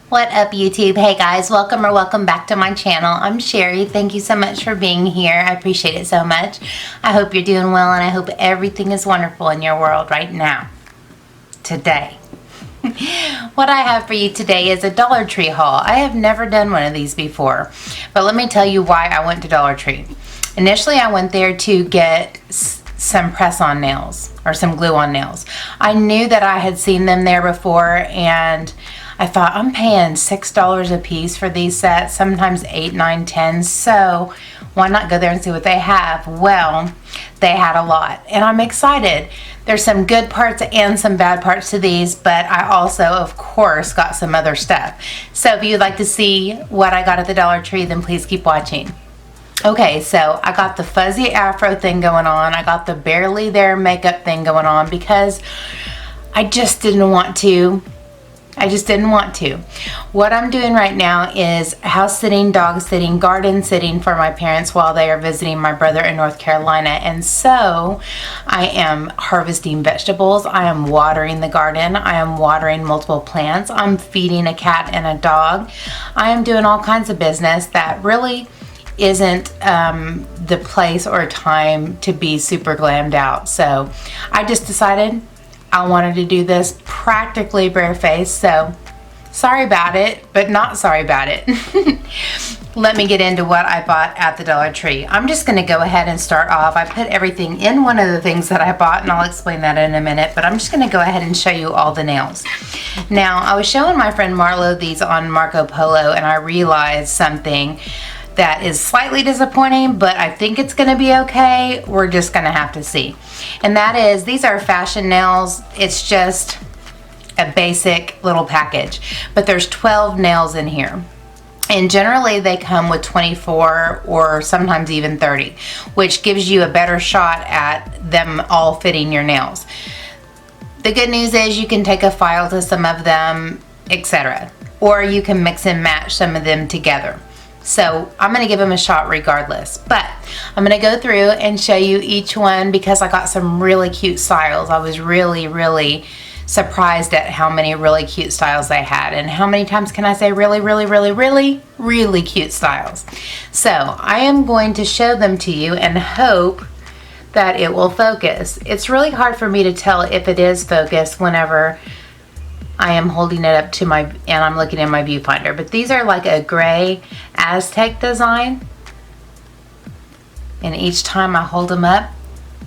What up, YouTube? Hey guys, welcome back to my channel. I'm Sherry. Thank you so much for being here. I appreciate it so much. I hope you're doing well, and I hope everything is wonderful in your world right now, today. What I have for you today is a Dollar Tree haul. I have never done one of these before, but let me tell you why I went to Dollar Tree. Initially, I went there to get some press-on nails or some glue-on nails. I knew that I had seen them there before, and I thought, I'm paying $6 a piece for these sets, sometimes $8, $9, $10, so why not go there and see what they have? Well, they had a lot, and I'm excited. There's some good parts and some bad parts to these, but I also, of course, got some other stuff. So if you'd like to see what I got at the Dollar Tree, then please keep watching. Okay, so I got the fuzzy afro thing going on. I got the barely there makeup thing going on because I just didn't want to. What I'm doing right now is house sitting, dog sitting, garden sitting for my parents while they are visiting my brother in North Carolina. And so I am harvesting vegetables. I am watering the garden. I am watering multiple plants. I'm feeding a cat and a dog. I am doing all kinds of business that really isn't the place or time to be super glammed out. So I just decided I wanted to do this practically barefaced, so sorry about it, but not sorry about it. Let me get into what I bought at the Dollar Tree. I'm just going to go ahead and start off. I put everything in one of the things that I bought, and I'll explain that in a minute, but I'm just going to go ahead and show you all the nails. Now, I was showing my friend Marlo these on Marco Polo, and I realized something that is slightly disappointing, but I think it's gonna be okay. We're just gonna have to see. And that is, these are fashion nails. It's just a basic little package, but there's 12 nails in here. And generally they come with 24 or sometimes even 30, which gives you a better shot at them all fitting your nails. The good news is you can take a file to some of them, etc. Or you can mix and match some of them together. So I'm going to give them a shot regardless, but I'm going to go through and show you each one because I got some really cute styles. I was really surprised at how many really cute styles they had, and how many times can I say really cute styles. So I am going to show them to you and hope that it will focus. It's really hard for me to tell if it is focused whenever I am holding it up to my, and I'm looking in my viewfinder, but these are like a gray Aztec design, and each time I hold them up,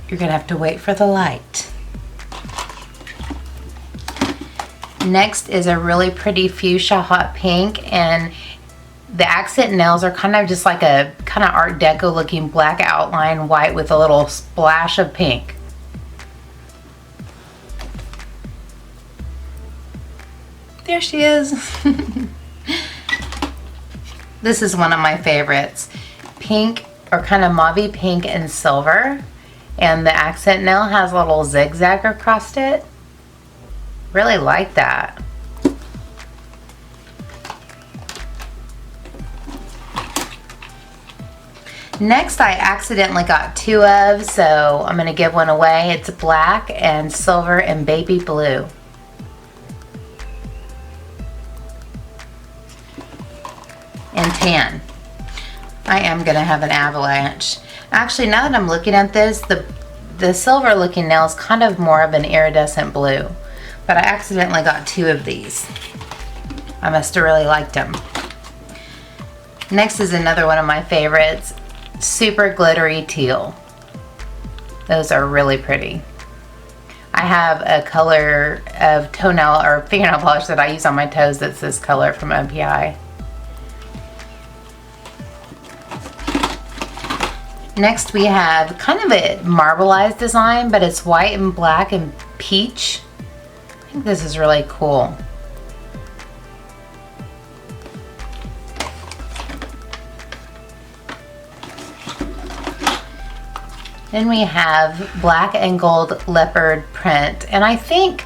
you're gonna have to wait for the light. Next is a really pretty fuchsia hot pink, and the accent nails are kind of just like a kind of art deco looking black outline white with a little splash of pink. There she is. This is one of my favorites. Pink, or kind of mauve pink and silver. And the accent nail has a little zigzag across it. Really like that. Next, I accidentally got two of, so I'm going to give one away. It's black and silver and baby blue. And tan. I am gonna have an avalanche. Actually, now that I'm looking at this, the silver looking nail is kind of more of an iridescent blue, but I accidentally got two of these. I must have really liked them. Next is another one of my favorites, super glittery teal. Those are really pretty. I have a color of toenail or fingernail polish that I use on my toes that's this color from OPI. Next we have kind of a marbleized design, but it's white and black and peach. I think this is really cool. Then we have black and gold leopard print. And I think,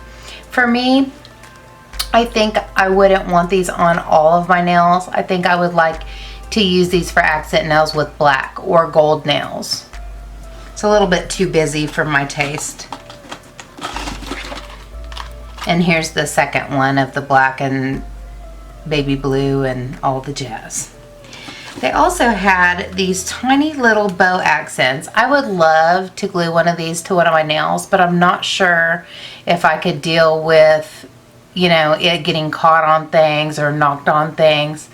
for me, I think I wouldn't want these on all of my nails. I think I would like to use these for accent nails with black or gold nails. It's a little bit too busy for my taste. And here's the second one of the black and baby blue and all the jazz. They also had these tiny little bow accents. I would love to glue one of these to one of my nails, but I'm not sure if I could deal with, you know, it getting caught on things or knocked on things.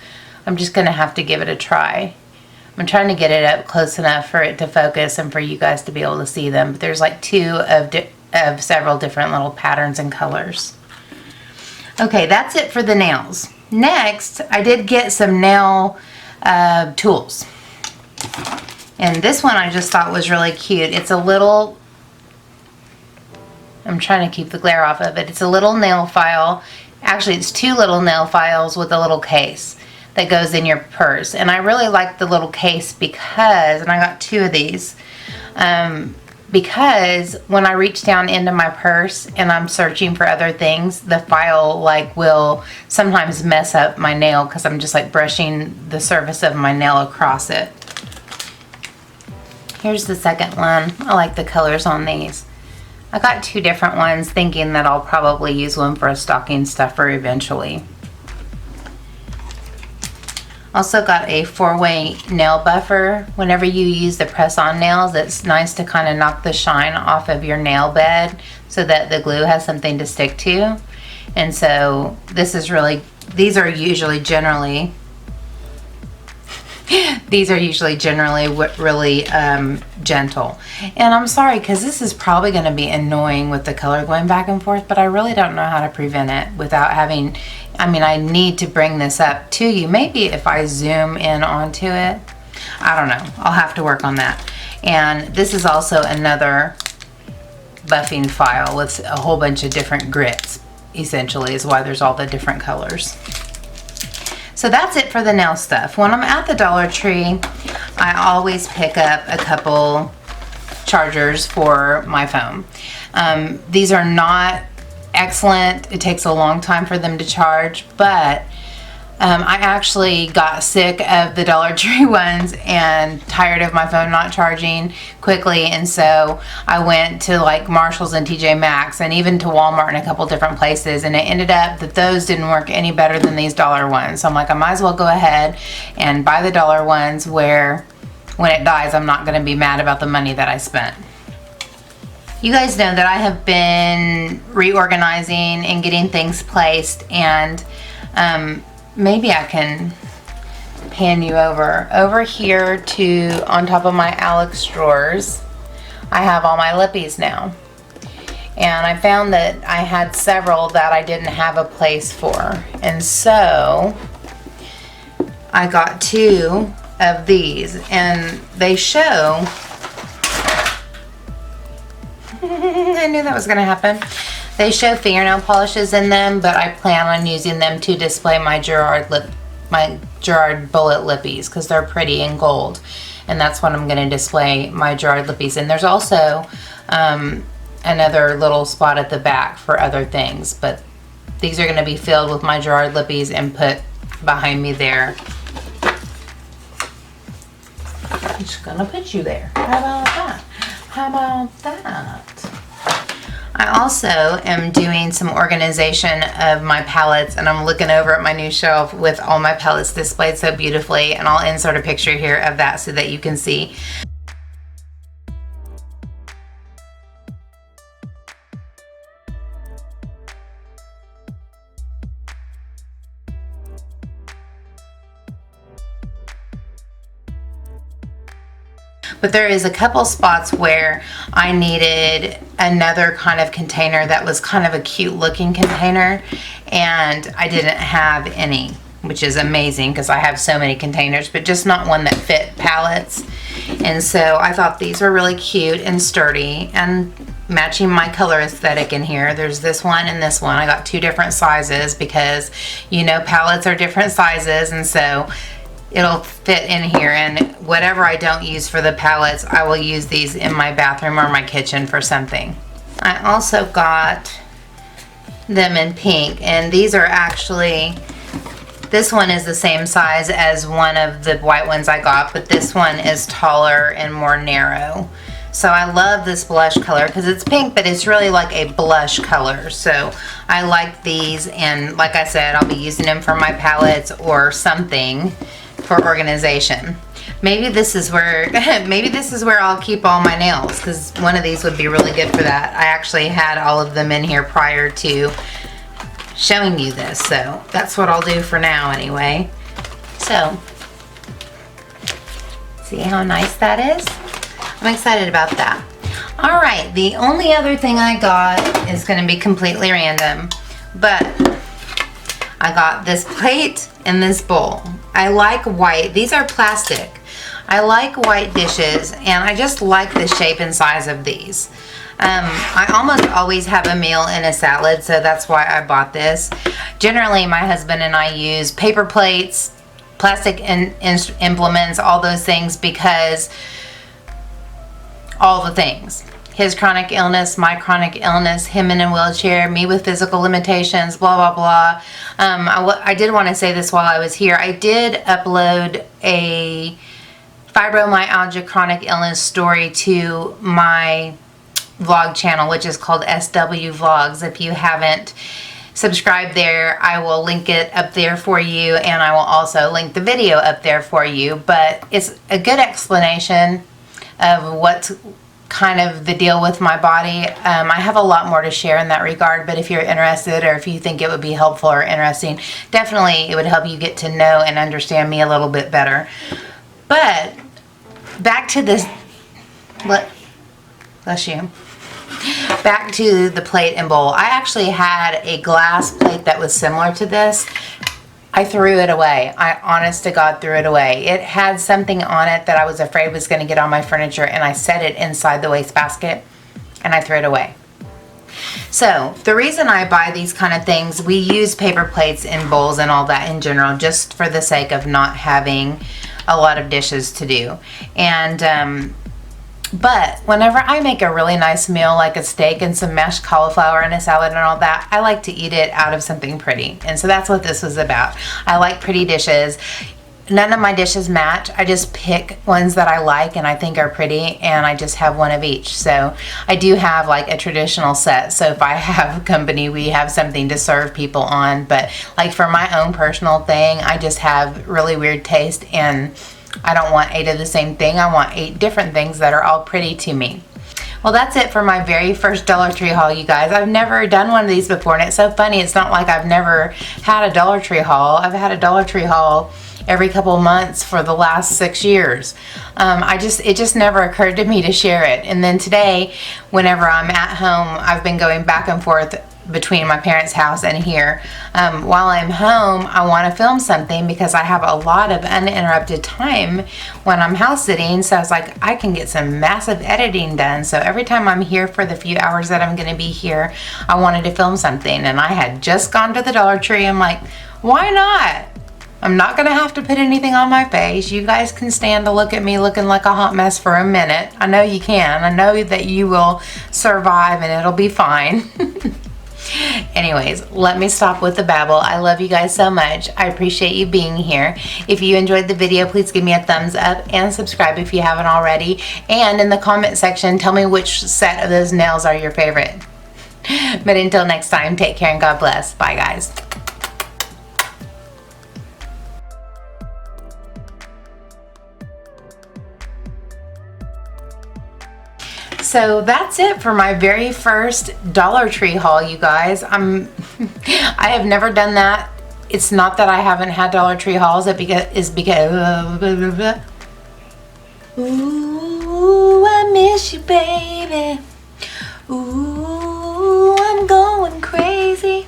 I'm just gonna have to give it a try. I'm trying to get it up close enough for it to focus and for you guys to be able to see them. But there's like two of several different little patterns and colors. Okay, that's it for the nails. Next, I did get some nail tools. And this one I just thought was really cute. It's a little, I'm trying to keep the glare off of it. It's a little nail file. Actually, it's two little nail files with a little case that goes in your purse. And I really like the little case because, and I got two of these, because when I reach down into my purse and I'm searching for other things, the file like will sometimes mess up my nail because I'm just like brushing the surface of my nail across it. Here's the second one. I like the colors on these. I got two different ones thinking that I'll probably use one for a stocking stuffer eventually. Also got a 4-way nail buffer. Whenever you use the press-on nails, it's nice to kind of knock the shine off of your nail bed so that the glue has something to stick to. And so this is really, these are usually generally really gentle. And I'm sorry because this is probably going to be annoying with the color going back and forth, but I really don't know how to prevent it without having, I mean, I need to bring this up to you. Maybe if I zoom in onto it, I don't know. I'll have to work on that. And this is also another buffing file with a whole bunch of different grits, essentially, is why there's all the different colors. So that's it for the nail stuff. When I'm at the Dollar Tree, I always pick up a couple chargers for my phone. These are not excellent. It takes a long time for them to charge, but I actually got sick of the Dollar Tree ones and tired of my phone not charging quickly, and so I went to like Marshall's and TJ Maxx and even to Walmart and a couple different places, and it ended up that those didn't work any better than these dollar ones. So I'm like, I might as well go ahead and buy the dollar ones where when it dies I'm not going to be mad about the money that I spent. You guys know that I have been reorganizing and getting things placed, and maybe I can pan you over here to on top of my Alex drawers. I have all my lippies now, and I found that I had several that I didn't have a place for, and so I got two of these, and they show I knew that was gonna happen. They show fingernail polishes in them, but I plan on using them to display my Gerard Bullet lippies because they're pretty in gold, and that's what I'm going to display my Gerard lippies. And there's also another little spot at the back for other things, but these are going to be filled with my Gerard lippies and put behind me there. I'm just going to put you there. How about that? How about that? I also am doing some organization of my palettes, and I'm looking over at my new shelf with all my palettes displayed so beautifully, and I'll insert a picture here of that so that you can see. But there is a couple spots where I needed another kind of container that was kind of a cute looking container, and I didn't have any, which is amazing because I have so many containers, but just not one that fit palettes. And so I thought these were really cute and sturdy and matching my color aesthetic in here. There's this one and this one. I got two different sizes because, you know, palettes are different sizes, and so it'll fit in here, and whatever I don't use for the palettes, I will use these in my bathroom or my kitchen for something. I also got them in pink, and these are actually, this one is the same size as one of the white ones I got, but this one is taller and more narrow. So I love this blush color because it's pink, but it's really like a blush color. So I like these, and like I said, I'll be using them for my palettes or something for organization. Maybe this is where I'll keep all my nails, because one of these would be really good for that. I actually had all of them in here prior to showing you this, so that's what I'll do for now anyway. So see how nice that is? I'm excited about that. All right, the only other thing I got is going to be completely random, but I got this plate and this bowl. I like white. These are plastic. I like white dishes, and I just like the shape and size of these. I almost always have a meal in a salad, so that's why I bought this. Generally, my husband and I use paper plates, plastic implements, all those things, because all the things. His chronic illness, my chronic illness, him in a wheelchair, me with physical limitations, blah, blah, blah. I did want to say this while I was here. I did upload a fibromyalgia chronic illness story to my vlog channel, which is called SW Vlogs. If you haven't subscribed there, I will link it up there for you, and I will also link the video up there for you. But it's a good explanation of what's kind of the deal with my body. I have a lot more to share in that regard, but if you're interested, or if you think it would be helpful or interesting, definitely it would help you get to know and understand me a little bit better. But back to this, bless you. Back to the plate and bowl. I actually had a glass plate that was similar to this. I threw it away. I honest to God threw it away. It had something on it that I was afraid was going to get on my furniture, and I set it inside the wastebasket and I threw it away. So the reason I buy these kind of things, we use paper plates and bowls and all that in general, just for the sake of not having a lot of dishes to do. And but whenever I make a really nice meal, like a steak and some mashed cauliflower and a salad and all that, I like to eat it out of something pretty. And so that's what this was about. I like pretty dishes. None of my dishes match. I just pick ones that I like and I think are pretty, and I just have one of each. So I do have like a traditional set. So if I have company, we have something to serve people on. But like for my own personal thing, I just have really weird taste, and I don't want 8 of the same thing. I want 8 different things that are all pretty to me. Well, that's it for my very first Dollar Tree haul, you guys. I've never done one of these before, and it's so funny. It's not like I've never had a Dollar Tree haul. I've had a Dollar Tree haul every couple months for the last 6 years. It just never occurred to me to share it. And then today, whenever I'm at home, I've been going back and forth between my parents' house and here. While I'm home, I want to film something because I have a lot of uninterrupted time when I'm house sitting. So I was like, I can get some massive editing done. So every time I'm here for the few hours that I'm going to be here, I wanted to film something. And I had just gone to the Dollar Tree. I'm like, why not? I'm not going to have to put anything on my face. You guys can stand to look at me looking like a hot mess for a minute. I know you can. I know that you will survive and it'll be fine. Anyways, let me stop with the babble. I love you guys so much. I appreciate you being here. If you enjoyed the video, please give me a thumbs up and subscribe if you haven't already. And in the comment section, tell me which set of those nails are your favorite. But until next time, take care and God bless. Bye, guys. So that's it for my very first Dollar Tree haul, you guys. I have never done that. It's not that I haven't had Dollar Tree hauls. It's because ooh, I miss you, baby. Ooh, I'm going crazy.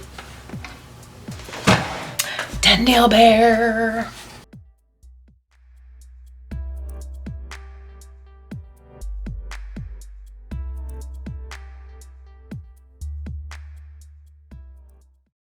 Tyndale Bear.